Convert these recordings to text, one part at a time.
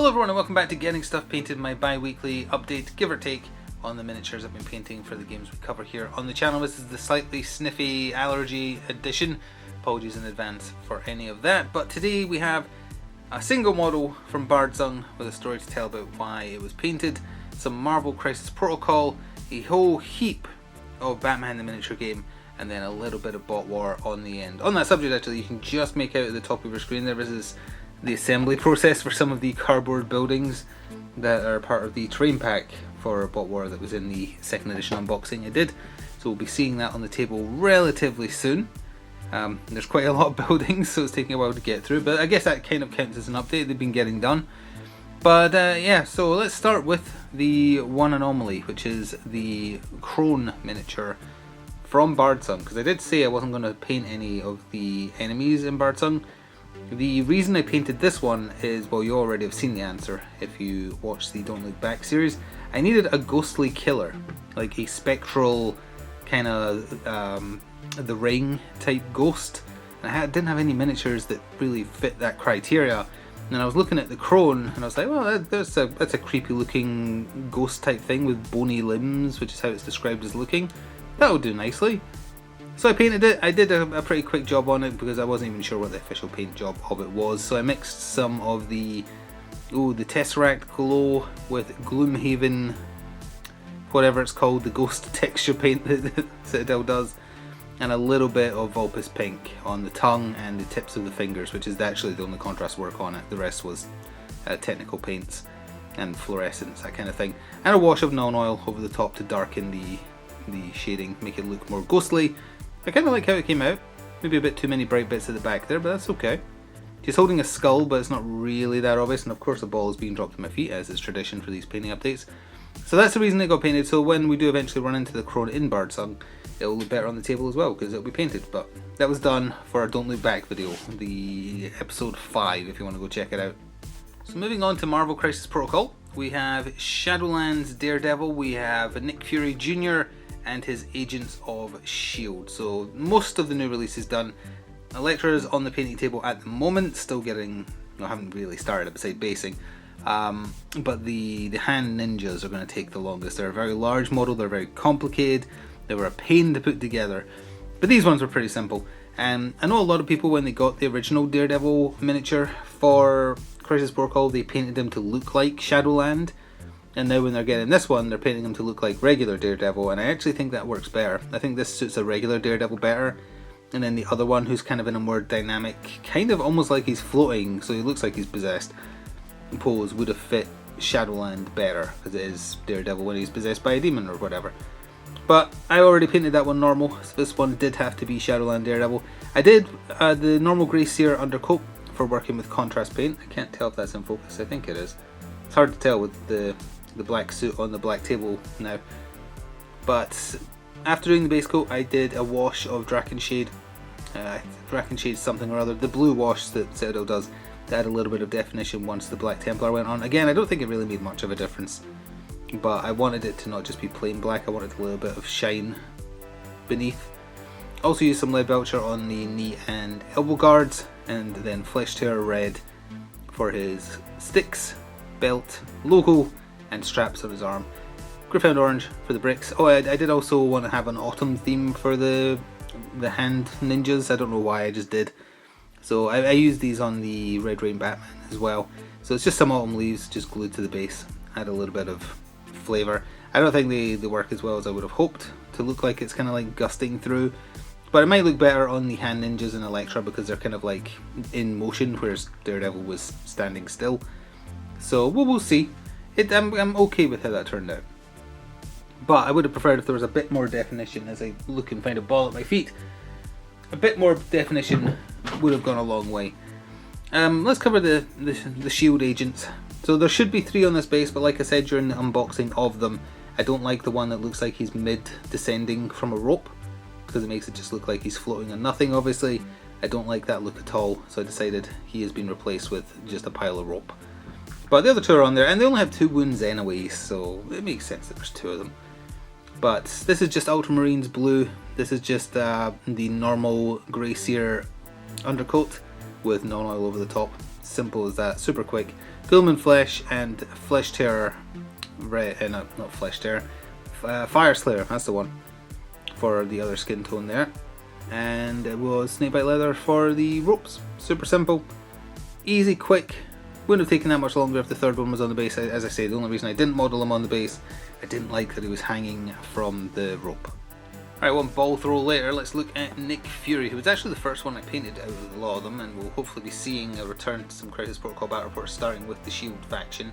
Hello everyone and welcome back to Getting Stuff Painted, my bi-weekly update, give or take, on the miniatures I've been painting for the games we cover here on the channel. This is the slightly sniffy allergy edition. Apologies in advance for any of that. But today we have a single model from Bardsung with a story to tell about why it was painted, some Marvel Crisis Protocol, a whole heap of Batman the miniature game, and then a little bit of Bot War on the end. On that subject actually, you can just make out at the top of your screen there is the assembly process for some of the cardboard buildings that are part of the terrain pack for Bot War that was in the second edition unboxing I did. So we'll be seeing that on the table relatively soon. There's quite a lot of buildings, so it's taking a while to get through, but I guess that kind of counts as an update. They've been getting done. But yeah, so let's start with the one anomaly, which is the Crone miniature from Bardsung, because I did say I wasn't going to paint any of the enemies in Bardsung. The reason I painted this one is, well, you already have seen the answer if you watched the Don't Look Back series. I needed a ghostly killer, like a spectral kind of the Ring type ghost. And I didn't have any miniatures that really fit that criteria. And I was looking at the Crone and I was like, well, that's a creepy looking ghost type thing with bony limbs, which is how it's described as looking. That'll do nicely. So I painted it. I did a pretty quick job on it because I wasn't even sure what the official paint job of it was. So I mixed some of the Tesseract Glow with Gloomhaven, whatever it's called, the ghost texture paint that Citadel does, and a little bit of Vulpus Pink on the tongue and the tips of the fingers, which is actually the only contrast work on it. The rest was technical paints and fluorescence, that kind of thing. And a wash of neon oil over the top to darken the shading, make it look more ghostly. I kind of like how it came out. Maybe a bit too many bright bits at the back there, but that's okay. She's holding a skull, but it's not really that obvious, and of course the ball is being dropped at my feet, as is tradition for these painting updates. So that's the reason it got painted, so when we do eventually run into the Crone in Bardsung, it'll look better on the table as well, because it'll be painted. But that was done for our Don't Look Back video, the episode 5, if you want to go check it out. So moving on to Marvel Crisis Protocol, we have Shadowland's Daredevil, we have Nick Fury Jr., and his Agents of S.H.I.E.L.D. So most of the new release is done. Elektra's on the painting table at the moment, still getting, I haven't really started beside basing, but the hand ninjas are going to take the longest. They're a very large model, they're very complicated, they were a pain to put together, but these ones were pretty simple. I know a lot of people, when they got the original Daredevil miniature for Crisis Protocol, they painted him to look like Shadowland. And now when they're getting this one, they're painting him to look like regular Daredevil, and I actually think that works better. I think this suits a regular Daredevil better, and then the other one, who's kind of in a more dynamic, kind of almost like he's floating, so he looks like he's possessed, pose would have fit Shadowland better, because it is Daredevil when he's possessed by a demon or whatever. But I already painted that one normal, so this one did have to be Shadowland Daredevil. I did the normal grey sear undercoat for working with contrast paint. I can't tell if that's in focus, I think it is. It's hard to tell with the black suit on the black table now. But after doing the base coat, I did a wash of Drakkenshade. Drakkenshade something or other, the blue wash that Citadel does, to add a little bit of definition once the Black Templar went on. Again, I don't think it really made much of a difference, but I wanted it to not just be plain black, I wanted a little bit of shine beneath. Also used some lead belcher on the knee and elbow guards, and then Flesh Tear red for his sticks, belt, logo, and straps on his arm. Gryph-hound orange for the bricks. Oh, I did also want to have an autumn theme for the hand ninjas. I don't know why, I just did. So I used these on the Red Rain Batman as well. So it's just some autumn leaves just glued to the base. Add a little bit of flavour. I don't think they work as well as I would have hoped to look like it's kind of like gusting through. But it might look better on the hand ninjas and Elektra because they're kind of like in motion, whereas Daredevil was standing still. So we'll see. I'm okay with how that turned out. But I would have preferred if there was a bit more definition as I look and find a ball at my feet. A bit more definition would have gone a long way. Let's cover the S.H.I.E.L.D. agents. So there should be 3 on this base, but like I said during the unboxing of them, I don't like the one that looks like he's mid-descending from a rope, because it makes it just look like he's floating on nothing, obviously. I don't like that look at all, so I decided he has been replaced with just a pile of rope. But the other 2 are on there, and they only have 2 wounds anyway, so it makes sense that there's 2 of them. But this is just Ultramarines blue. This is just the normal grey sear undercoat with neon oil over the top. simple as that, super quick. Gilman Flesh and Flesh Terror, not Flesh Terror, Fire Slayer, that's the one, for the other skin tone there. And it was Snakebite Leather for the ropes. Super simple, easy, quick. Wouldn't have taken that much longer if the third one was on the base. As I say, the only reason I didn't model him on the base, I didn't like that he was hanging from the rope. Alright, one ball throw later, let's look at Nick Fury, who was actually the first one I painted out of a lot of them, and we'll hopefully be seeing a return to some Crisis Protocol battle reports starting with the Shield faction.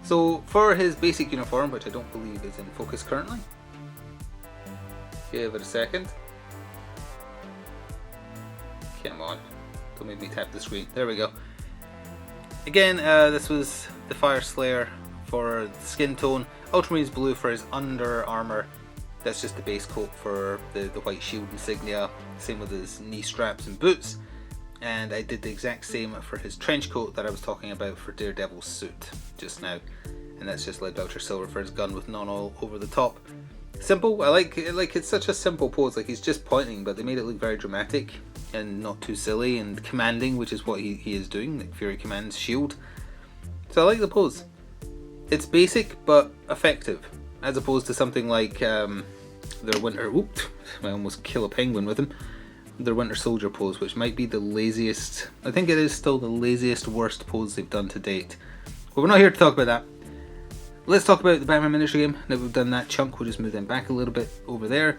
So for his basic uniform, which I don't believe is in focus currently, give it a second. Come on, don't make me tap the screen. There we go. Again, this was the Fire Slayer for the skin tone, Ultramarines Blue for his under armour. That's just the base coat for the white shield insignia, same with his knee straps and boots. And I did the exact same for his trench coat that I was talking about for Daredevil's suit just now. And that's just Lead Belcher Silver for his gun with non-oil over the top. Simple, I like it's such a simple pose, like he's just pointing, but they made it look very dramatic and not too silly and commanding, which is what he is doing. Nick Fury commands shield. So I like the pose. It's basic but effective, as opposed to something like their winter, I almost kill a penguin with him, their Winter Soldier pose, which might be the laziest, I think it is still the laziest, worst pose they've done to date. But we're not here to talk about that. Let's talk about the Batman miniature game. Now we've done that chunk, we'll just move them back a little bit over there.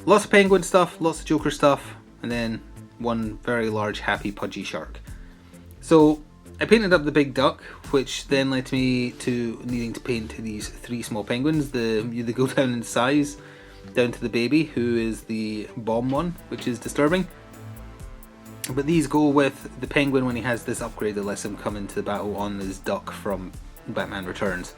Lots of penguin stuff, lots of Joker stuff, and then one very large happy pudgy shark. So I painted up the big duck, which then led me to needing to paint these three small penguins. They go down in size, down to the baby, who is the bomb one, which is disturbing. But these go with the penguin when he has this upgrade that lets him come into the battle on his duck from Batman Returns.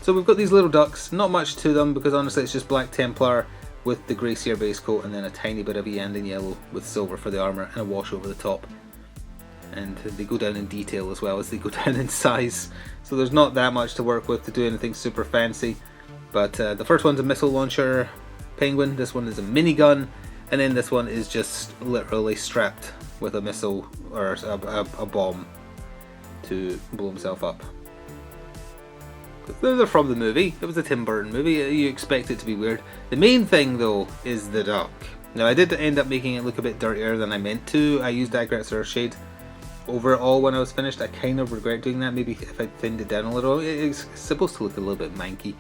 So we've got these little ducks, not much to them because honestly it's just Black Templar with the Grey Seer base coat and then a tiny bit of Iyanden yellow with silver for the armour and a wash over the top. And they go down in detail as well as they go down in size. So there's not that much to work with to do anything super fancy. But the first one's a missile launcher penguin, this one is a minigun, and then this one is just literally strapped with a missile or a bomb to blow himself up. They're from the movie, it was a Tim Burton movie, you expect it to be weird. The main thing though is the duck. Now I did end up making it look a bit dirtier than I meant to. I used Agrat's Earthshade over it all when I was finished. I kind of regret doing that, maybe if I thinned it down a little. It's supposed to look a little bit manky.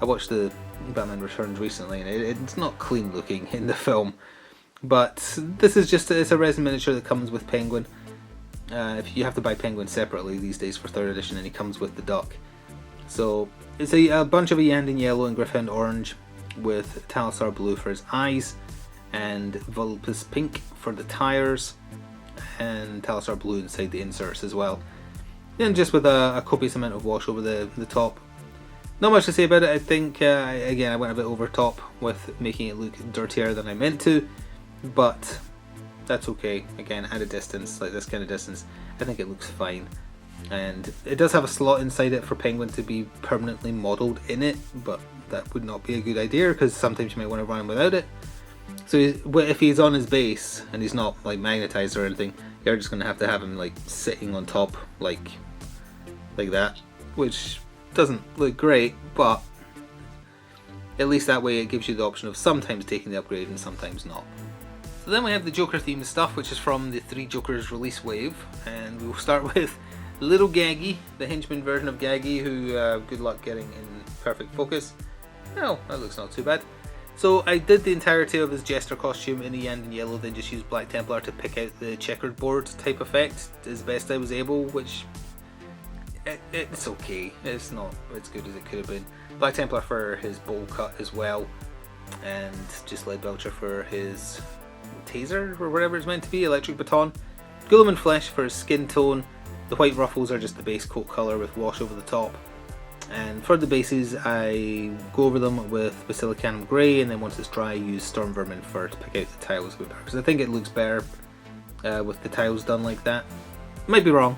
I watched the Batman Returns recently and it's not clean looking in the film. But this is just, it's a resin miniature that comes with Penguin. If you have to buy Penguin separately these days for 3rd edition, and he comes with the duck. So it's a bunch of Iyanden yellow and Griffin orange with Talisar blue for his eyes and Vulpes pink for the tires and Talisar blue inside the inserts as well. Then just with a copious amount of wash over the top. Not much to say about it. I think again I went a bit over top with making it look dirtier than I meant to, but that's okay. Again, at a distance, like this kind of distance, I think it looks fine. And it does have a slot inside it for Penguin to be permanently modelled in it, but that would not be a good idea because sometimes you might want to run without it. So if he's on his base and he's not like magnetized or anything, you're just going to have him like sitting on top like that, which doesn't look great, but at least that way it gives you the option of sometimes taking the upgrade and sometimes not. So then we have the Joker themed stuff, which is from the Three Jokers release wave, and we'll start with Little Gaggy, the henchman version of Gaggy, who good luck getting in perfect focus. Oh, that looks not too bad. So I did the entirety of his Jester costume in Iyanden yellow, then just used Black Templar to pick out the checkered board type effect as best I was able, which it's okay. It's not as good as it could have been. Black Templar for his bowl cut as well, and just Lead Belcher for his taser or whatever it's meant to be, electric baton. Gulliman Flesh for his skin tone. The white ruffles are just the base coat colour with wash over the top. And for the bases, I go over them with Basilicanum Grey, and then once it's dry, I use Storm Vermin to pick out the tiles a bit better, because I think it looks better with the tiles done like that. Might be wrong.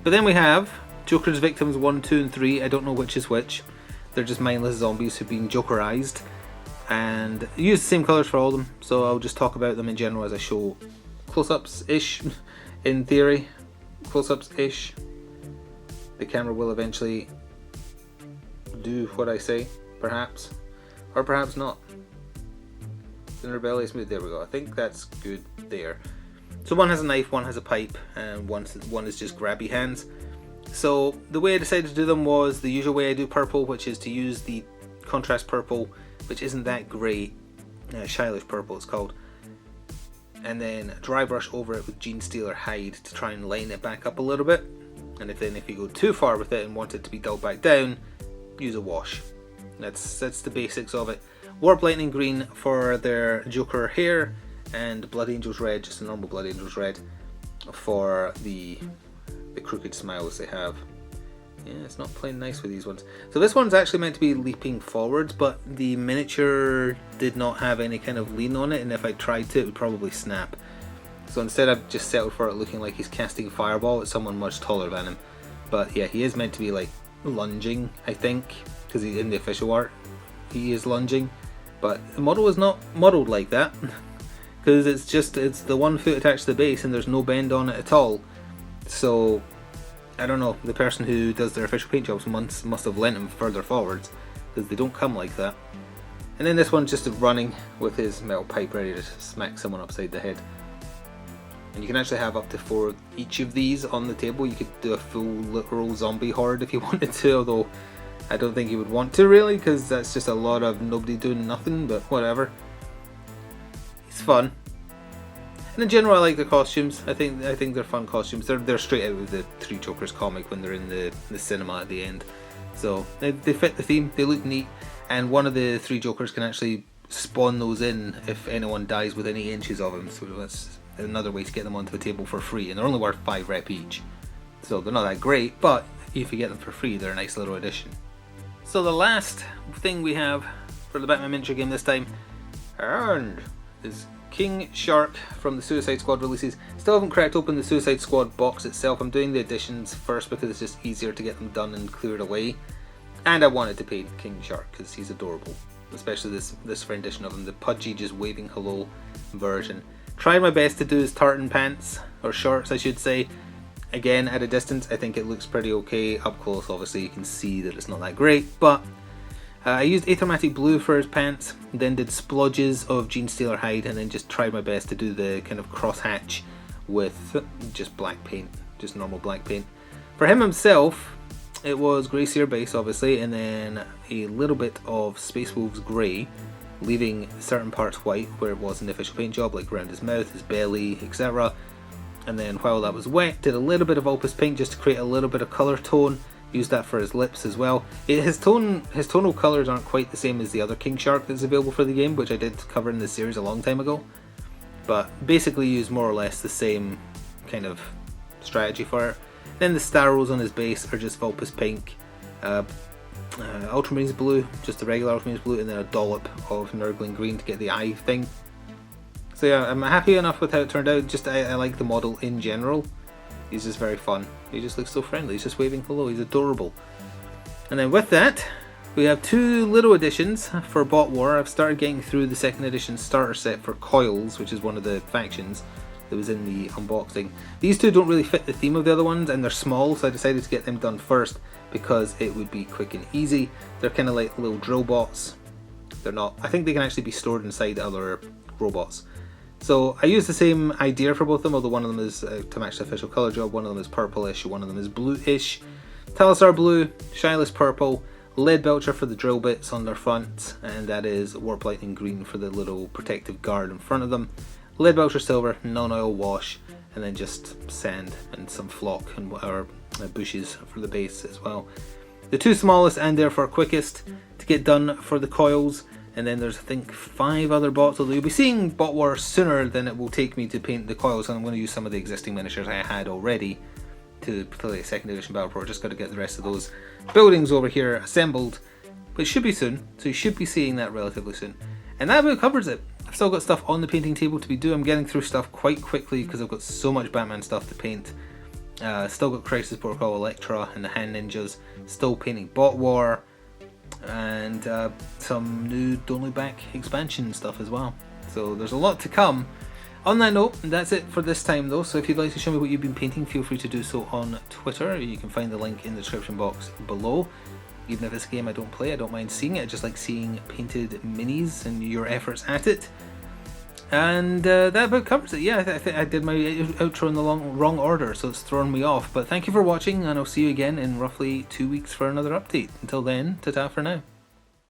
But then we have Joker's Victims 1, 2 and 3. I don't know which is which. They're just mindless zombies who've been Jokerized. And I use the same colours for all of them, so I'll just talk about them in general as I show close-ups-ish, in theory. close-ups-ish. The camera will eventually do what I say, perhaps. Or perhaps not. In rebellious mood, there we go. I think that's good there. So one has a knife, one has a pipe, and one is just grabby hands. So the way I decided to do them was the usual way I do purple, which is to use the contrast purple, which isn't that great, Shyless purple it's called, and then dry brush over it with Genestealer hide to try and line it back up a little bit. And if you go too far with it and want it to be dulled back down, use a wash. That's the basics of it. Warp Lightning green for their Joker hair, and Blood Angels red, just a normal Blood Angels red, for the crooked smiles they have. Yeah, it's not playing nice with these ones. So this one's actually meant to be leaping forwards, but the miniature did not have any kind of lean on it, and if I tried to, it would probably snap. So instead I've just settled for it looking like he's casting Fireball at someone much taller than him. But yeah, he is meant to be like lunging, I think, because he's in the official art. He is lunging, but the model is not modeled like that, because it's the 1 foot attached to the base and there's no bend on it at all. So I don't know, the person who does their official paint jobs must have lent him further forwards, because they don't come like that. And then this one's just running with his metal pipe ready to smack someone upside the head. And you can actually have up to 4 each of these on the table. You could do a full literal zombie horde if you wanted to, although I don't think you would want to really, because that's just a lot of nobody doing nothing, but whatever. It's fun. And in general, I like the costumes. I think they're fun costumes. They're straight out of the Three Jokers comic when they're in the cinema at the end. So they fit the theme. They look neat, and one of the Three Jokers can actually spawn those in if anyone dies within 8 inches of him. So that's another way to get them onto the table for free, and they're only worth 5 rep each. So they're not that great, but if you get them for free, they're a nice little addition. So the last thing we have for the Batman miniature game this time, and is King Shark from the Suicide Squad releases. Still haven't cracked open the Suicide Squad box itself. I'm doing the additions first because it's just easier to get them done and cleared away. And I wanted to paint King Shark because he's adorable, especially this rendition of him, the pudgy, just waving hello version. Tried my best to do his tartan pants, or shorts I should say. Again, at a distance, I think it looks pretty okay. Up close, obviously, you can see that it's not that great, but I used Aethermatic Blue for his pants, then did splodges of Genestealer hide, and then just tried my best to do the kind of crosshatch with just black paint, just normal black paint. For him himself, it was Grey Seer base, obviously, and then a little bit of Space Wolves Grey, leaving certain parts white where it was in the official paint job, like around his mouth, his belly, etc. And then while that was wet, did a little bit of Opus Pink just to create a little bit of colour tone. Used that for his lips as well. His tonal colours aren't quite the same as the other King Shark that's available for the game, which I did cover in the series a long time ago. But basically use more or less the same kind of strategy for it. Then the Starros on his base are just Opus Pink, Ultramarines Blue, just the regular Ultramarines Blue, and then a dollop of Nurgling Green to get the eye thing. So yeah, I'm happy enough with how it turned out. Just I like the model in general. He's just very fun. He just looks so friendly. He's just waving hello. He's adorable. And then with that, we have 2 little additions for Bot War. I've started getting through the 2nd edition starter set for Coils, which is one of the factions that was in the unboxing. These 2 don't really fit the theme of the other ones, and they're small, so I decided to get them done first because it would be quick and easy. They're kind of like little drill bots. They're not. I think they can actually be stored inside other robots. So I used the same idea for both of them, although one of them is to match the official colour job, one of them is purplish, one of them is bluish. Talisar blue, Shyless purple, Lead Belcher for the drill bits on their front, and that is Warp Lightning green for the little protective guard in front of them. Lead Belcher silver, non-oil wash, and then just sand and some flock and whatever bushes for the base as well. The 2 smallest and therefore quickest to get done for the coils. And then there's, I think, 5 other bots, although you'll be seeing Bot War sooner than it will take me to paint the coils, and I'm going to use some of the existing miniatures I had already to play a 2nd edition Battle Pro. Just got to get the rest of those buildings over here assembled, but it should be soon, so you should be seeing that relatively soon. And that about covers it. I've still got stuff on the painting table to be due. I'm getting through stuff quite quickly because I've got so much Batman stuff to paint. Still got Crisis Protocol Elektra and the Hand Ninjas, still painting Bot War, and some new Don't Look Back expansion stuff as well. So there's a lot to come. On that note, that's it for this time though, so if you'd like to show me what you've been painting, feel free to do so on Twitter. You can find the link in the description box below. Even if it's a game I don't play, I don't mind seeing it. I just like seeing painted minis and your efforts at it. And that about covers it. Yeah, I think I did my outro in the wrong order, so it's thrown me off. But thank you for watching, and I'll see you again in roughly 2 weeks for another update. Until then, ta-ta for now.